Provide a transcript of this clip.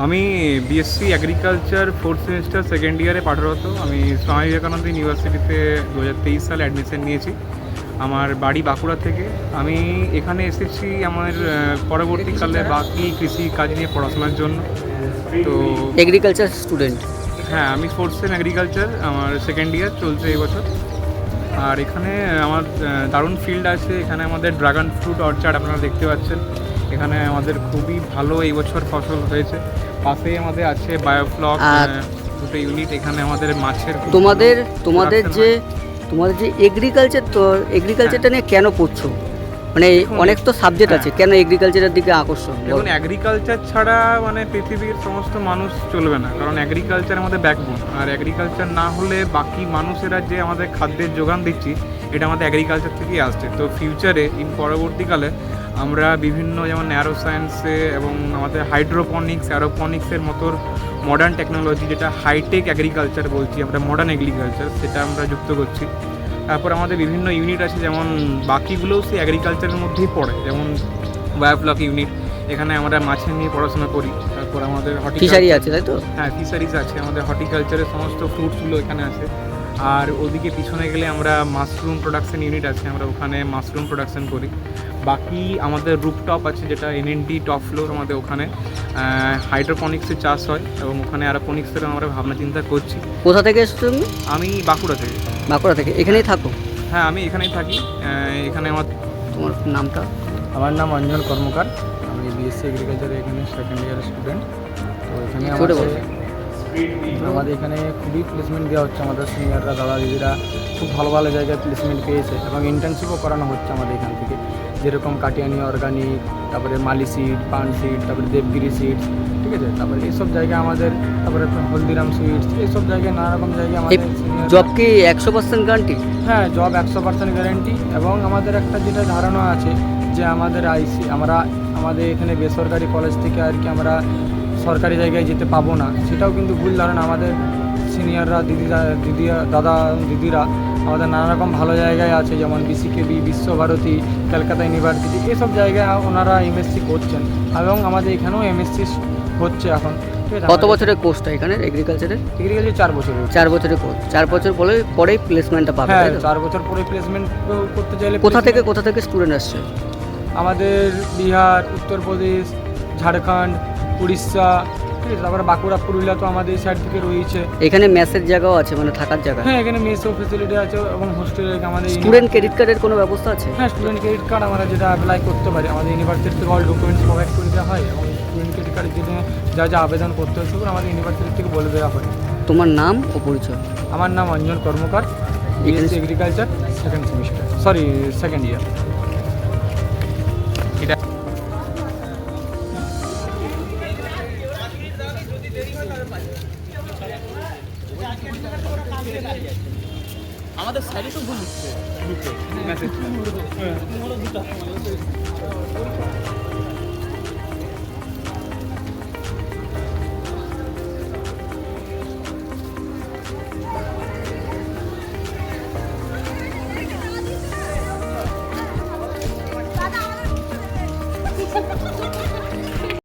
আমি BSc agriculture fourth semester second ইয়ারে পাঠরত। আমি স্বামী বিবেকানন্দ ইউনিভার্সিটিতে 2023 সালে অ্যাডমিশন নিয়েছি। আমার বাড়ি বাঁকুড়া থেকে। আমি এখানে এসেছি আমার পরবর্তীকালে বাকি কৃষি কাজ নিয়ে পড়াশোনার জন্য। তো এগ্রিকালচার স্টুডেন্ট? হ্যাঁ, আমি ফোর্থ সেম এগ্রিকালচার, আমার সেকেন্ড ইয়ার চলছে এই বছর। আর এখানে আমার দারুণ ফিল্ড আছে। এখানে আমাদের ড্রাগন ফ্রুট অর্চার্ড আপনারা দেখতে পাচ্ছেন। এখানে আমাদের খুবই ভালো এই বছর ফসল হয়েছে। পাশেই আমাদের আছে বায়োফ্লক দুটো ইউনিট। এখানে আমাদের মাছের তোমাদের যে এগ্রিকালচার, তো এগ্রিকালচারটা নিয়ে কেন পড়ছো? মানে অনেক তো সাবজেক্ট আছে, কেন এগ্রিকালচারের দিকে আকর্ষণ? দেখুন, এগ্রিকালচার ছাড়া মানে পৃথিবীর সমস্ত মানুষ চলবে না, কারণ এগ্রিকালচার আমাদের ব্যাকবোন। আর এগ্রিকালচার না হলে বাকি মানুষেরা যে আমাদের খাদ্যের যোগান দিচ্ছি, এটা আমাদের এগ্রিকালচার থেকেই আসছে। তো ফিউচারে পরবর্তীকালে আমরা বিভিন্ন যেমন ন্যারো সায়েন্সে এবং আমাদের হাইড্রোপনিক্স, অ্যারোপনিক্সের মতো মডার্ন টেকনোলজি, যেটা হাইটেক এগ্রিকালচার বলছি আমরা, মডার্ন এগ্রিকালচার, সেটা আমরা যুক্ত করছি। তারপর আমাদের বিভিন্ন ইউনিট আছে, যেমন বাকিগুলোও সেই এগ্রিকালচারের মধ্যেই পড়ে, যেমন বায়োফ্লক ইউনিট, এখানে আমরা মাছের নিয়ে পড়াশোনা করি। তারপর আমাদের ফিশারি আছে, তাই তো? হ্যাঁ, ফিশারিজ আছে, আমাদের হর্টিকালচারের সমস্ত ফ্রুটসগুলো এখানে আছে। আর ওদিকে পিছনে গেলে আমরা মাশরুম প্রোডাকশন ইউনিট আছে, আমরা ওখানে মাশরুম প্রোডাকশন করি। বাকি আমাদের রুপটপ আছে, যেটা এনএনডি টপ ফ্লোর, আমাদের ওখানে হাইড্রোপনিক্সের চাষ হয় এবং ওখানে অ্যারোপনিক্সের আমরা ভাবনা চিন্তা করছি। কোথা থেকে এসছো তুমি? আমি বাঁকুড়া থেকে। বাঁকুড়া থেকে? এখানেই থাকো? হ্যাঁ, আমি এখানেই থাকি। এখানে আমার। তোমার নামটা? আমার নাম অঞ্জন কর্মকার। আমি বিএসসি এগ্রিকালচারে এখানে সেকেন্ড ইয়ার স্টুডেন্ট। তো এখানে আমাদের এখানে খুবই প্লেসমেন্ট দেওয়া হচ্ছে। আমাদের সিনিয়ররা, দাদা দিদিরা খুব ভালো ভালো জায়গায় প্লেসমেন্ট পেয়েছে এবং ইন্টার্নশিপও করানো হচ্ছে আমাদের এখান থেকে, যেরকম কাটিয়ানি অর্গানিক, তারপরে মালি সিড, পান সিড, তারপরে দেবগিরি সিডস, ঠিক আছে। তারপরে এইসব জায়গায় আমাদের, তারপরে হলদিরাম সুইটস, এইসব জায়গায় নানা রকম জায়গায় আমাদের জব কি 100% গ্যারান্টি? হ্যাঁ, জব 100% গ্যারান্টি। এবং আমাদের একটা যেটা ধারণা আছে যে আমাদের আমাদের এখানে বেসরকারি কলেজ থেকে আর কি আমরা সরকারি জায়গায় যেতে পাবো না, সেটাও কিন্তু ভুল ধারণা। আমাদের সিনিয়ররা, দাদা দিদিরা আমাদের নানা রকম ভালো জায়গায় আছে, যেমন বিসিকেবি, বিশ্বভারতী, কলকাতা ইউনিভার্সিটি, এসব জায়গায় ওনারা এমএসসি করছেন এবং আমাদের এখানেও এমএসসি হচ্ছে এখন। কত বছরের কোর্সটা এখানে এগ্রিকালচারের? 4 বছরের। 4 বছরের কোর্স। 4 বছর পরেই প্লেসমেন্টটা পাবে? হ্যাঁ, 4 বছর পরে প্লেসমেন্ট করতে চাইলে। কোথা থেকে স্টুডেন্ট আসছে? আমাদের বিহার, উত্তরপ্রদেশ, ঝাড়খণ্ড, উড়িষ্যা, ঠিক আছে। তারপরে বাঁকুড়া, পুরুলিয়া তো আমাদের এই সাইড থেকে রয়েছে। এখানে মেসের জায়গাও আছে, মানে থাকার জায়গা? হ্যাঁ, এখানে মেসও ফেসিলিটি আছে এবং হোস্টেলের আমাদের। স্টুডেন্ট ক্রেডিট কার্ডের কোনো ব্যবস্থা আছে? হ্যাঁ, স্টুডেন্ট ক্রেডিট কার্ড আমরা যেটা অ্যাপ্লাই করতে পারি, আমাদের ইউনিভার্সিটি থেকে অল ডকুমেন্টস প্রোভাইড করে দেওয়া হয় এবং স্টুডেন্ট ক্রেডিট কার্ডের জন্য যা আবেদন করতে হয় সেগুলো আমাদের ইউনিভার্সিটি থেকে বলে দেওয়া হয়। তোমার নাম ও পরিচয়? আমার নাম অঞ্জন কর্মকার, বিএসসি এগ্রিকালচার সেকেন্ড ইয়ার। আমাদের সাইডে তো ভুল হচ্ছে।